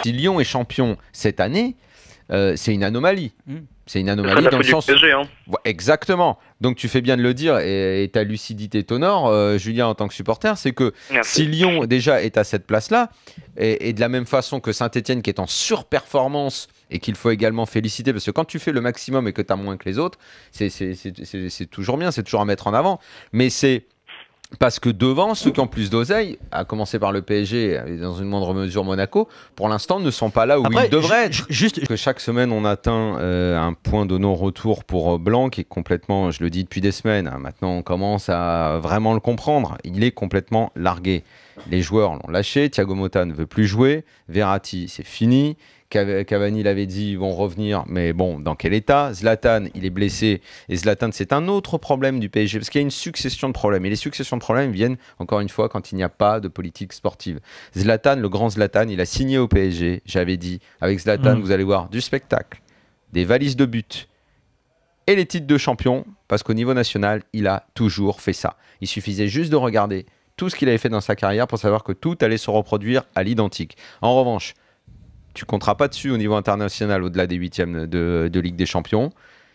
Si Lyon est champion cette année, c'est une anomalie. C'est une anomalie Ça dans le sens... PSG, hein. Exactement. Donc tu fais bien de le dire et ta lucidité t'honore, Julien, en tant que supporter, c'est que si Lyon déjà est à cette place-là, et de la même façon que Saint-Etienne qui est en surperformance et qu'il faut également féliciter, parce que quand tu fais le maximum et que tu as moins que les autres, c'est toujours bien, c'est toujours à mettre en avant. Mais c'est parce que devant, ceux qui ont plus d'oseille, à commencer par le PSG et dans une moindre mesure Monaco, pour l'instant ne sont pas là où ils devraient être. Juste que chaque semaine on atteint un point de non-retour pour Blanc qui est complètement, je le dis depuis des semaines, maintenant on commence à vraiment le comprendre, il est complètement largué. Les joueurs l'ont lâché, Thiago Motta ne veut plus jouer, Verratti c'est fini, Cavani l'avait dit, ils vont revenir, mais bon, dans quel état? Zlatan, il est blessé, et Zlatan, c'est un autre problème du PSG, parce qu'il y a une succession de problèmes, et les successions de problèmes viennent, encore une fois, quand il n'y a pas de politique sportive. Zlatan, le grand Zlatan, il a signé au PSG, j'avais dit, avec Zlatan, vous allez voir du spectacle, des valises de buts, et les titres de champion, parce qu'au niveau national, il a toujours fait ça. Il suffisait juste de regarder tout ce qu'il avait fait dans sa carrière pour savoir que tout allait se reproduire à l'identique. En revanche, tu ne compteras pas dessus au niveau international au-delà des huitièmes de Ligue des Champions.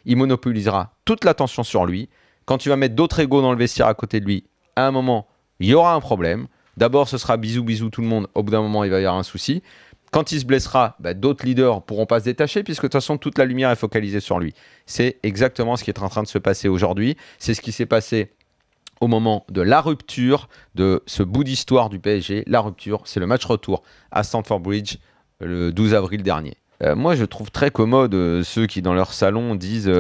Il monopolisera toute l'attention sur lui. Quand tu vas mettre d'autres égos dans le vestiaire à côté de lui, à un moment, il y aura un problème. D'abord, ce sera bisous, bisous tout le monde. Au bout d'un moment, il va y avoir un souci. Quand il se blessera, d'autres leaders ne pourront pas se détacher puisque de toute façon, toute la lumière est focalisée sur lui. C'est exactement ce qui est en train de se passer aujourd'hui. C'est ce qui s'est passé au moment de la rupture de ce bout d'histoire du PSG. La rupture, c'est le match retour à Stamford Bridge le 12 avril dernier. Moi, je trouve très commode ceux qui, dans leur salon, disent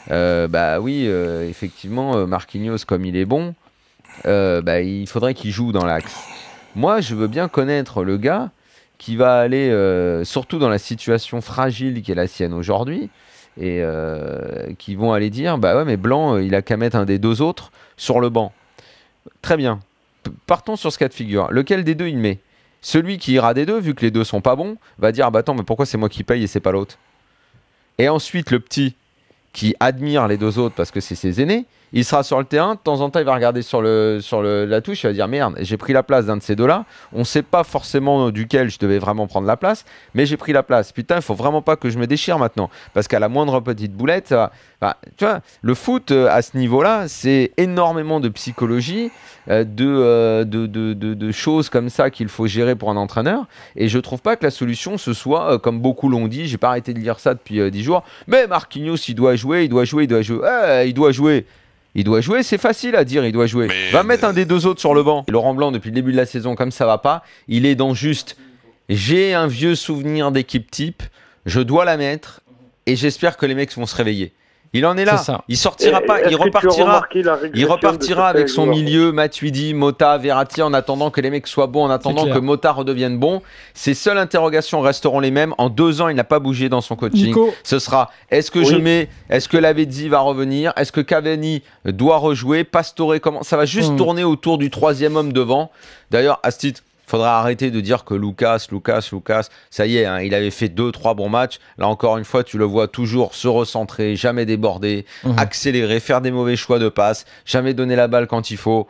bah oui, effectivement, Marquinhos, comme il est bon, il faudrait qu'il joue dans l'axe. Moi, je veux bien connaître le gars qui va aller, surtout dans la situation fragile qui est la sienne aujourd'hui, et qui vont aller dire bah ouais, mais Blanc, il a qu'à mettre un des deux autres sur le banc. Très bien. Partons sur ce cas de figure. Lequel des deux il met? Celui qui ira des deux, vu que les deux sont pas bons, va dire bah attends, mais pourquoi c'est moi qui paye et c'est pas l'autre? Et ensuite, le petit qui admire les deux autres parce que c'est ses aînés, il sera sur le terrain, de temps en temps il va regarder sur la touche, il va dire merde, j'ai pris la place d'un de ces deux-là, on ne sait pas forcément duquel je devais vraiment prendre la place, mais j'ai pris la place. Putain, il faut vraiment pas que je me déchire maintenant, parce qu'à la moindre petite boulette, tu vois, le foot à ce niveau-là, c'est énormément de psychologie, de choses comme ça qu'il faut gérer pour un entraîneur, et je trouve pas que la solution ce soit, comme beaucoup l'ont dit, j'ai pas arrêté de lire ça depuis 10 jours, mais Marquinhos il doit jouer, il doit jouer. Il doit jouer, c'est facile à dire, il doit jouer. Va mettre un des deux autres sur le banc. Laurent Blanc, depuis le début de la saison, comme ça va pas, il est dans juste j'ai un vieux souvenir d'équipe type, je dois la mettre et j'espère que les mecs vont se réveiller. Il en est là, il sortira pas, il repartira avec son milieu, Matuidi, Motta, Verratti, en attendant que les mecs soient bons, en attendant que Motta redevienne bon. Ses seules interrogations resteront les mêmes. En 2 ans, il n'a pas bougé dans son coaching. Nico. Ce sera, est-ce que est-ce que Lavezzi va revenir? Est-ce que Cavani doit rejouer? Pastore, comment? Ça va juste tourner autour du 3e homme devant. D'ailleurs, à ce titre, il faudra arrêter de dire que Lucas, ça y est, hein, il avait fait 2-3 bons matchs. Là, encore une fois, tu le vois toujours se recentrer, jamais déborder, accélérer, faire des mauvais choix de passe, jamais donner la balle quand il faut.